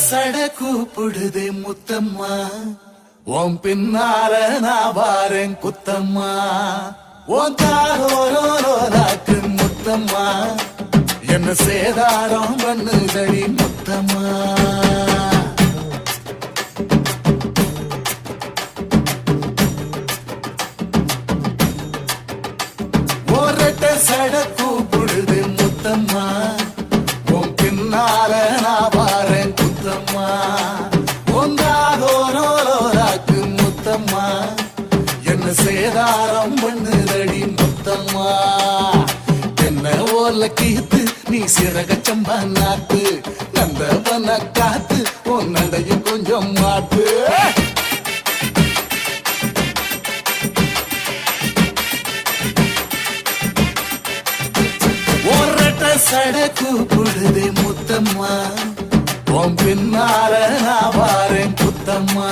சட கூப்பிடுதே முத்தம்மா, உன் பின்னால நான் வாரேன் குத்தம்மா. உன் தாரோராக்கு முத்தம்மா, என்ன சேதாரம் பண்ணுதடி முத்தம்மா. ஒரட்ட சட கூப்பிடுது முத்தம்மா, உன் பின்னால நான் வாரேன் குத்தம்மா. ஒன்றாகோராக்கு முத்தம்மா, என்ன சேதாரம் பண்ணுதடி முத்தம்மா. என்ன ஓல கீத்து நீ சிறக சம்பா நாட்டு, நந்தவன காத்து உன் நடையும் கொஞ்சம் மாட்டு. சட கூப்பிடுதே முத்தம்மா, உன் பின்னால நான் வாரேன் குத்தம்மா.